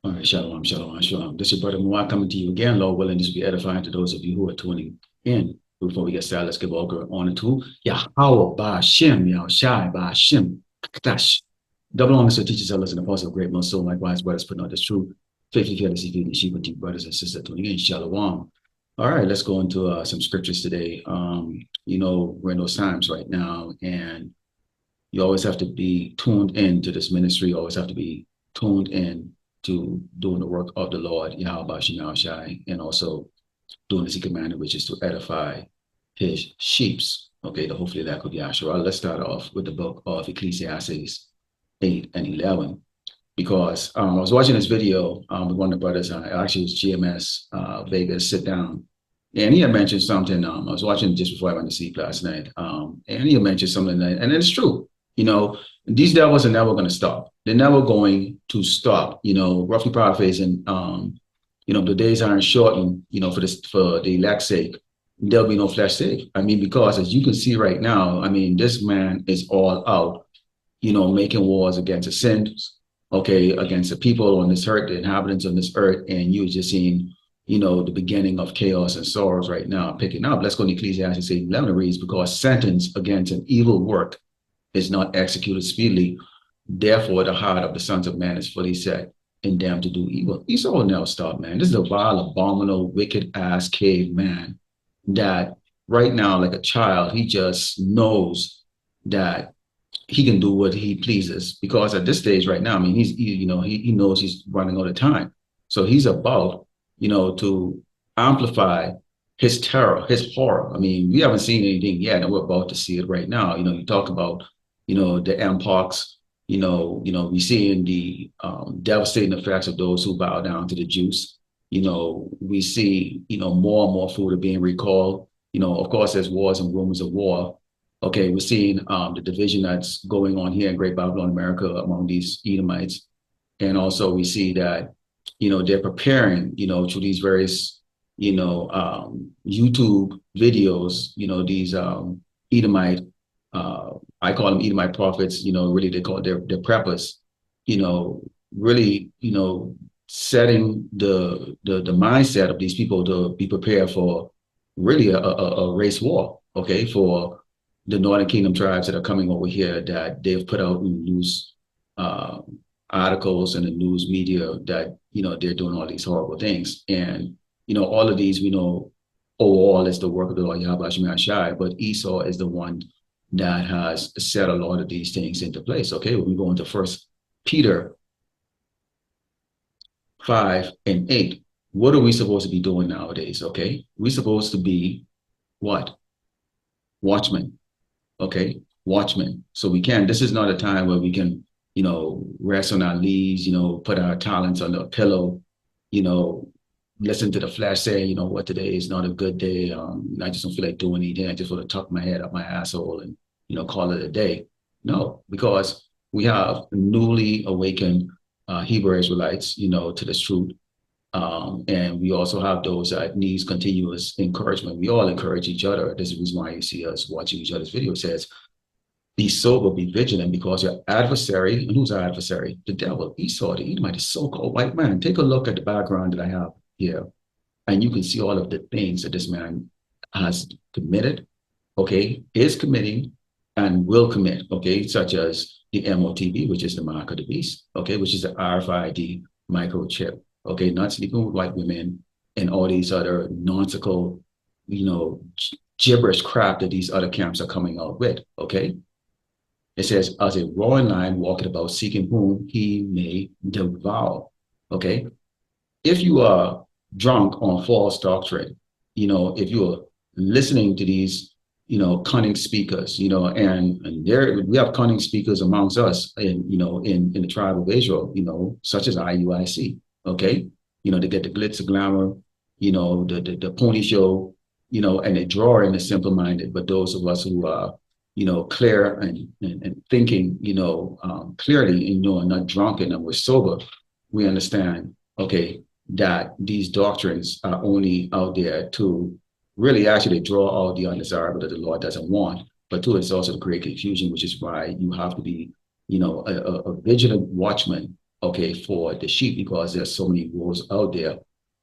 All right, shalom, shalom, shalom. This is Brother Muad coming to you again. Lord willing, this will be edifying to those of you who are tuning in. Before we get started, let's give all good honor to Yahweh, Ba'ashem, Yahushai, Ba'ashem, Kadash. Double honor to teachers, elders, and apostles of great most soul, likewise, brothers, putting out this truth. Faithfully, fearlessly, feeding sheep with you, brothers and sisters tuning in. Shalom. All right, let's go into some scriptures today. We're in those times right now, and you always have to be tuned in to this ministry. You always have to be tuned in to doing the work of the Lord, Yahweh Shem Shai, and also doing as he commanded, which is to edify his sheeps. Okay, hopefully that could be Asherah. Let's start off with the book of Ecclesiastes 8 and 11, because I was watching this video with one of the brothers, actually it was GMS Vegas, sit down, and he had mentioned something. I was watching just before I went to sleep last night, and he had mentioned something, and it's true. These devils are never going to stop. They're never going to stop. Roughly paraphrasing, the days aren't shortened, for the elect's sake. There'll be no flesh sake. Because as you can see right now, this man is all out, making wars against the sins, okay, against the people on this earth, the inhabitants on this earth, and you're just seeing, the beginning of chaos and sorrows right now picking up. Let's go to Ecclesiastes 8:11 reads, because sentence against an evil work is not executed speedily. Therefore, the heart of the sons of man is fully set in them to do evil. Esau will never stop, man. This is a vile, abominable, wicked ass caveman that right now, like a child, he just knows that he can do what he pleases, because at this stage right now, he knows he's running out of time. So he's about, to amplify his terror, his horror. We haven't seen anything yet, and we're about to see it right now. You talk about the mpox, we seeing the devastating effects of those who bow down to the juice. We see, more and more food are being recalled. Of course, there's wars and rumors of war. Okay, we're seeing the division that's going on here in Great Babylon, America, among these Edomites. And also we see that, they're preparing, through these various, YouTube videos, these Edomite, I call them Edomite prophets, really they call it their preppers, really, setting the mindset of these people to be prepared for really a race war, okay, for the Northern Kingdom tribes that are coming over here, that they've put out in news articles and the news media that, they're doing all these horrible things. And, all of these, we know, all is the work of the Lord Yahweh Shem Shai, but Esau is the one that has set a lot of these things into place. Okay, when we go into First Peter 5 and 8, what are we supposed to be doing nowadays? Okay, we're supposed to be what? Watchmen. Okay, watchmen. So this is not a time where we can, rest on our leaves, put our talents under a pillow, listen to the flesh say, what, today is not a good day. I just don't feel like doing anything. I just want to tuck my head up my asshole and, call it a day. No, because we have newly awakened Hebrew Israelites, to this truth. And we also have those that needs continuous encouragement. We all encourage each other. This is the reason why you see us watching each other's video. It says, be sober, be vigilant, because your adversary, and who's our adversary? The devil, Esau, the Edomite, the so-called white man. Take a look at the background that I have here, and you can see all of the things that this man has committed, okay, is committing, and will commit, okay, such as the MOTB, which is the mark of the beast, okay, which is the RFID microchip, okay, not sleeping with white women and all these other nonsensical, gibberish crap that these other camps are coming out with, okay? It says, as a roaring lion walking about, seeking whom he may devour, okay? If you are drunk on false doctrine, if you're listening to these, cunning speakers, and there we have cunning speakers amongst us in the tribe of Israel, such as IUIC, okay? They get the glitz and glamour, the pony show, and they draw in the simple-minded. But those of us who are, clear and thinking, clearly, and not drunken, and we're sober, we understand, okay, that these doctrines are only out there to really actually draw out the undesirable that the Lord doesn't want, but it's also to create confusion, which is why you have to be, a vigilant watchman, okay, for the sheep because there's so many wolves out there,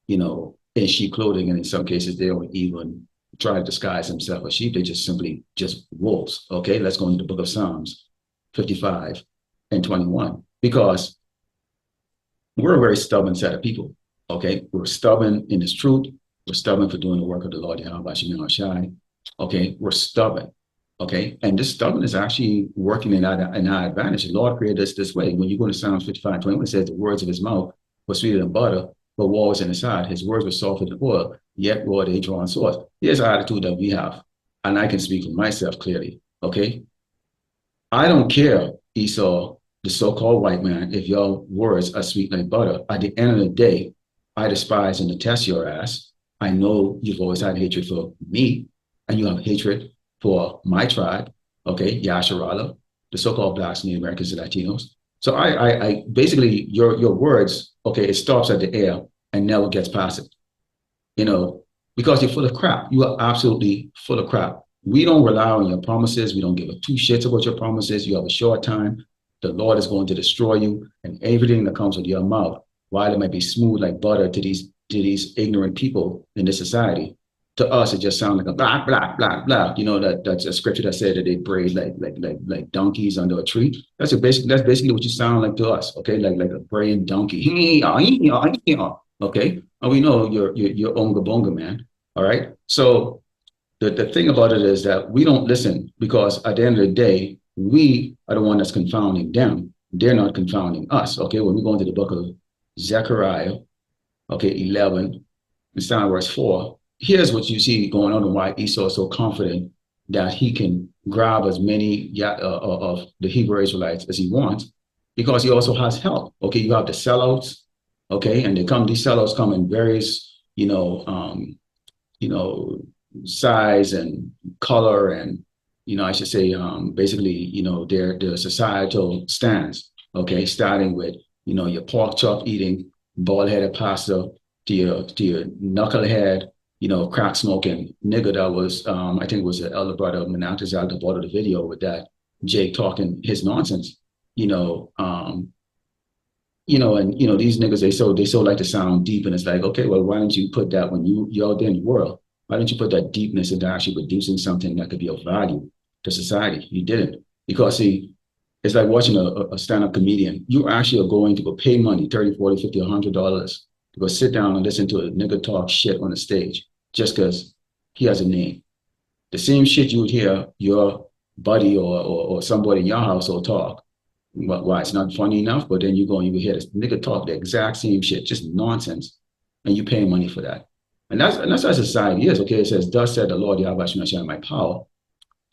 in sheep clothing. And in some cases, they don't even try to disguise themselves as sheep. They just simply just wolves. Okay, let's go into the book of Psalms 55 and 21. Because we're a very stubborn set of people. Okay, we're stubborn in this truth. We're stubborn for doing the work of the Lord Yahweh Shem Shai. Okay, we're stubborn. Okay, and this stubbornness is actually working in our advantage. The Lord created us this way. When you go to Psalms 55:21, it says the words of his mouth were sweeter than butter, but war was in his side. His words were softer than oil, yet were they drawn swords. Here's the attitude that we have, and I can speak for myself clearly. Okay, I don't care, Esau, the so-called white man, if your words are sweet like butter. At the end of the day, I despise and detest your ass. I know you've always had hatred for me, and you have hatred for my tribe, okay, Yasharala, the so-called blacks, Native Americans, and Latinos. So I basically your words, okay, it stops at the air and never gets past it, you know, because you're full of crap. You are absolutely full of crap. We don't rely on your promises. We don't give a two shits about your promises. You have a short time. The Lord is going to destroy you, and everything that comes with your mouth, while it might be smooth like butter to these ignorant people in this society, to us it just sounds like a blah blah blah blah. You know that's a scripture that said that they braid like donkeys under a tree. That's basically what you sound like to us. Okay, like a braying donkey. Okay, and we know you're onga bonga, man. All right, so the thing about it is that we don't listen because at the end of the day, we are the one that's confounding them. They're not confounding us. Okay, when we go into the book of Zechariah, okay, 11, it's down verse 4. Here's what you see going on and why Esau is so confident that he can grab as many of the Hebrew Israelites as he wants, because he also has help. Okay, you have the sellouts, okay, and these sellouts come in various, you know, size and color and, I should say, basically, their societal stance, okay, starting with, your pork chop eating, bald-headed pastor to your knucklehead, crack smoking nigga that was, I think it was the elder brother Menachem at the bottom of the video with that Jake talking his nonsense, you know, um, these niggas, they so like to sound deep, and it's like, okay, well, why don't you put that when you're out there in the world? Why don't you put that deepness into actually producing something that could be of value to society? You didn't. Because see, it's like watching a stand-up comedian. You actually are going to go pay money, 30, 40, 50, $100 to go sit down and listen to a nigga talk shit on the stage just because he has a name. The same shit you would hear your buddy or somebody in your household talk. Why it's not funny enough, but then you go and you hear this nigga talk the exact same shit, just nonsense, and you pay money for that. And that's how society is. Okay, it says, "Thus said the Lord Yahweh Shemashah, my power,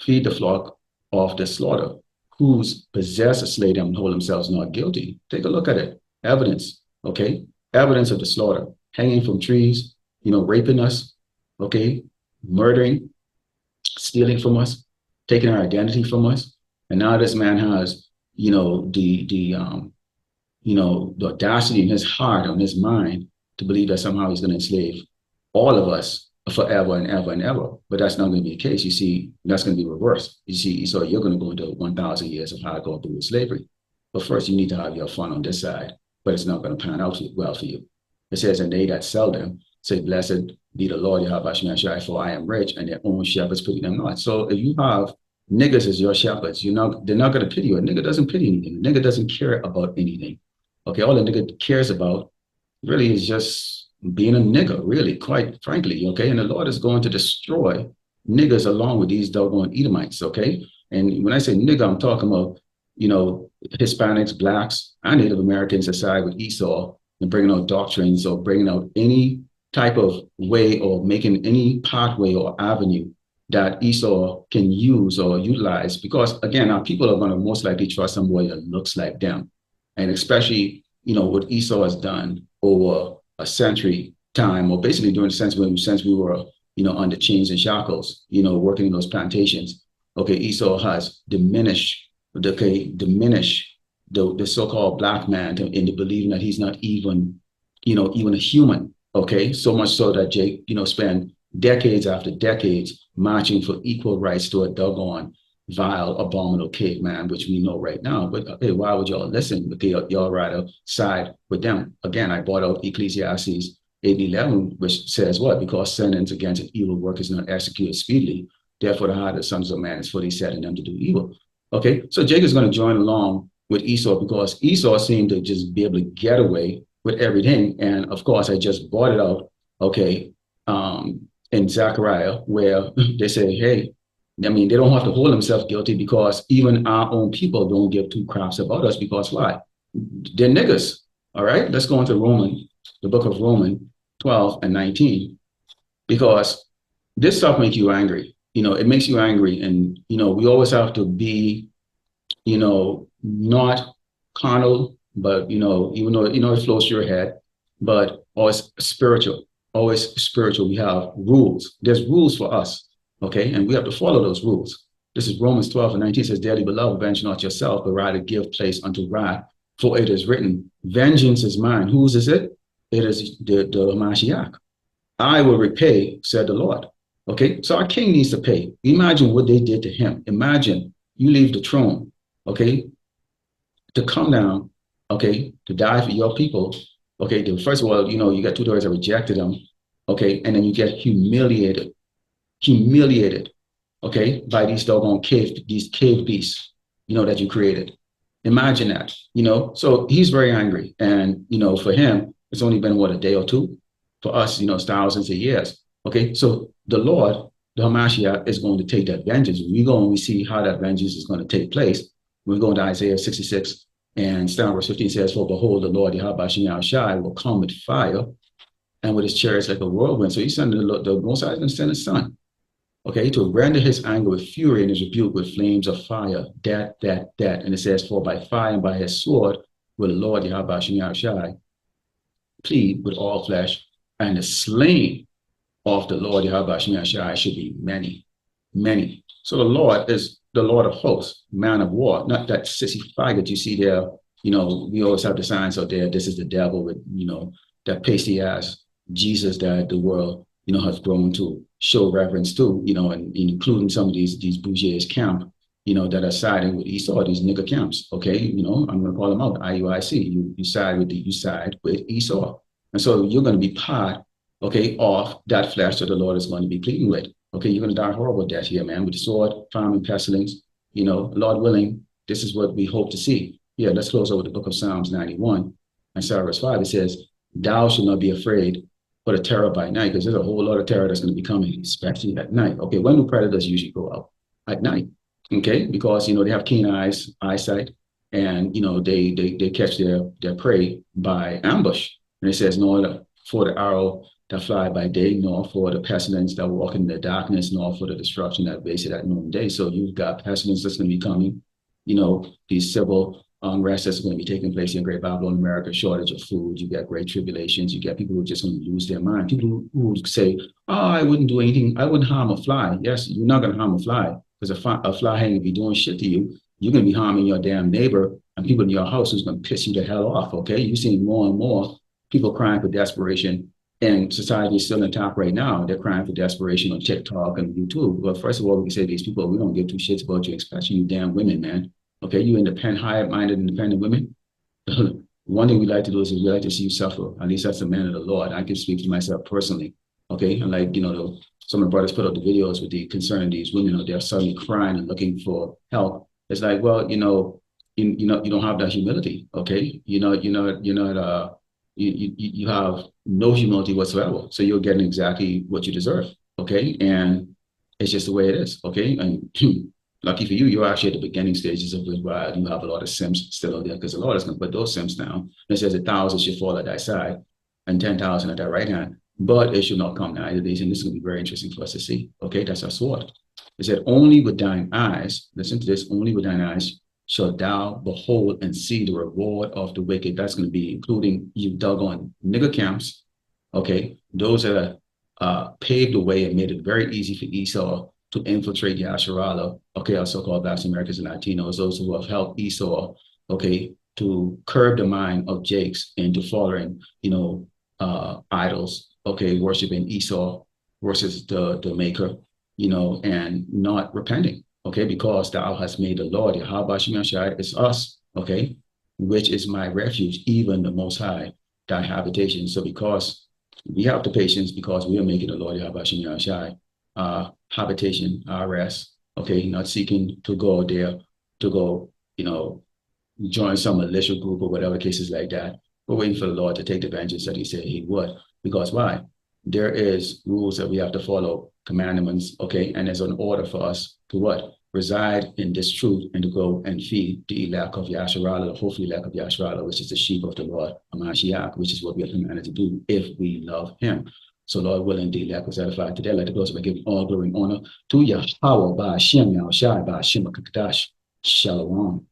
feed the flock of the slaughter, whose possess or slay them and hold themselves not guilty." Take a look at it. Evidence, okay? Evidence of the slaughter, hanging from trees, raping us, okay? Murdering, stealing from us, taking our identity from us. And now this man has, the audacity in his heart, on his mind, to believe that somehow he's going to enslave all of us forever and ever and ever. But that's not going to be the case. You see, that's going to be reversed. You see, so you're going to go into 1,000 years of hardcore through slavery. But first, you need to have your fun on this side, but it's not going to pan out well for you. It says, "And they that sell them say, Blessed be the Lord, Yahweh Shemashai, for I am rich, and their own shepherds pity them not." So if you have niggas as your shepherds, they're not going to pity you. A nigga doesn't pity anything. A nigga doesn't care about anything. Okay, all a nigga cares about really is just being a nigga, really, quite frankly, okay? And the Lord is going to destroy niggas along with these doggone Edomites, okay? And when I say nigga, I'm talking about, Hispanics, blacks, and Native Americans aside with Esau and bringing out doctrines or bringing out any type of way or making any pathway or avenue that Esau can use or utilize. Because again, our people are going to most likely trust somebody that looks like them. And especially, what Esau has done over a century time, or basically during the since we were, under chains and shackles, working in those plantations. Okay, Esau has diminished the so-called black man into believing that he's not even, even a human. Okay, so much so that Jake, spent decades after decades marching for equal rights to a doggone, vile, abominable caveman, which we know right now. But hey, why would y'all listen? But y'all rather side with them. Again, I brought out Ecclesiastes 8:11, which says what? Because sentence against an evil work is not executed speedily. Therefore, the heart of the sons of man is fully set in them to do evil. Okay, so Jacob's going to join along with Esau because Esau seemed to just be able to get away with everything. And of course, I just brought it out, okay, in Zechariah, where they say, hey, I mean, they don't have to hold themselves guilty because even our own people don't give two craps about us because why? They're niggas. All right, let's go into Romans, the book of Romans 12 and 19, because this stuff makes you angry. It makes you angry. And, we always have to be, not carnal, but, even though, it flows through your head, but always spiritual, always spiritual. We have rules. There's rules for us. Okay. And we have to follow those rules. This is Romans 12 and 19 says, dearly beloved, avenge not yourself, but rather give place unto wrath. For it is written, vengeance is mine. Whose is it? It is the Mashiach. I will repay, said the Lord. Okay. So our king needs to pay. Imagine what they did to him. Imagine you leave the throne, okay, to come down, okay, to die for your people. Okay. First of all, you got two daughters that rejected him. Okay. And then you get humiliated, okay, by these doggone cave beasts, that you created. Imagine that, So he's very angry. And, for him, it's only been, what, a day or two? For us, it's thousands of years. Okay, so the Lord, the Hamashiach, is going to take that vengeance. We're going to see how that vengeance is going to take place. We're going to Isaiah 66 and verse 15 says, for behold, the Lord, Yahweh Shem Shai, will come with fire and with his chariots like a whirlwind. So he's sending the Most High is going to send his son. Okay, to render his anger with fury and his rebuke with flames of fire, that. And it says, for by fire and by his sword will the Lord Yahweh Shem Shai plead with all flesh, and the slain of the Lord Yahweh Shem Shai should be many, many. So the Lord is the Lord of hosts, man of war, not that sissy faggot you see there. We always have the signs out there. This is the devil with, that pasty ass Jesus that the world, has grown to show reverence to, and including some of these bougies camp, that are siding with Esau, these nigger camps. Okay, I'm going to call them out. IUIC. You side with Esau, and so you're going to be part, okay, of that flesh that the Lord is going to be pleading with. Okay, you're going to die horrible death here, man, with the sword, famine, pestilence. Lord willing, this is what we hope to see. Yeah, let's close over the book of Psalms 91 and verse 5. It says, "Thou shalt not be afraid for the terror by night," because there's a whole lot of terror that's going to be coming, especially at night. Okay, when do predators usually go out? At night. Okay, because they have keen eyesight, and they catch their prey by ambush. And it says, "Nor for the arrow that fly by day, nor for the pestilence that walk in the darkness, nor for the destruction that wasted at noonday." So you've got pestilence that's going to be coming. These civil unrest that's going to be taking place in Great Babylon, America, shortage of food. You get great tribulations. You get people who are just going to lose their mind. People who say, "Oh, I wouldn't do anything. I wouldn't harm a fly." Yes, you're not going to harm a fly, because a fly ain't going to be doing shit to you. You're going to be harming your damn neighbor and people in your house who's going to piss you the hell off. Okay, you're seeing more and more people crying for desperation. And society is still in top right now. They're crying for desperation on TikTok and YouTube. Well, first of all, we can say to these people, we don't give two shits about you, especially you damn women, man. Okay, you independent, high-minded, independent women. One thing we like to do is we like to see you suffer. At least that's the man of the Lord. I can speak to myself personally. Okay, and like some of the brothers put out the videos with the concerning these women. They're suddenly crying and looking for help. It's like, well, you don't have that humility. Okay, you have no humility whatsoever. So you're getting exactly what you deserve. Okay, and it's just the way it is. Okay, and lucky for you, you're actually at the beginning stages of it, where you have a lot of Sims still out there, because the Lord is going to put those Sims down. And it says 1,000 should fall at thy side and 10,000 at thy right hand, but it should not come nigh thee. And this is going to be very interesting for us to see. Okay, that's our sword. It said, only with thine eyes, listen to this, only with thine eyes shalt thou behold and see the reward of the wicked. That's going to be including you doggone nigger camps. Okay, those that paved the way and made it very easy for Esau to infiltrate Yasharala, okay, our so-called Black Americans and Latinos, those who have helped Esau, okay, to curb the mind of Jakes into following, idols, okay, worshiping Esau versus the maker, and not repenting. okay, because thou hast made the Lord, Yahweh Shem Shai, is us, okay, which is my refuge, even the Most High, thy habitation. So because we have the patience, because we are making the Lord, Yahweh Shem Shai, habitation, our rest, okay, not seeking to go there, to go, join some militia group or whatever cases like that. We're waiting for the Lord to take the vengeance that he said he would. Because why? There is rules that we have to follow, commandments, okay? And there's an order for us to what? Reside in this truth and to go and feed the elect of Yasharala, the hopefully elect of Yasharala, which is the sheep of the Lord, Amashiach, which is what we are commanded to do if we love him. So Lord willing, the elect was edified today. Let the close by giving all glory and honor to Yahweh, by Hashem, Yahushai, by Hashem, Kakadash. Shalom.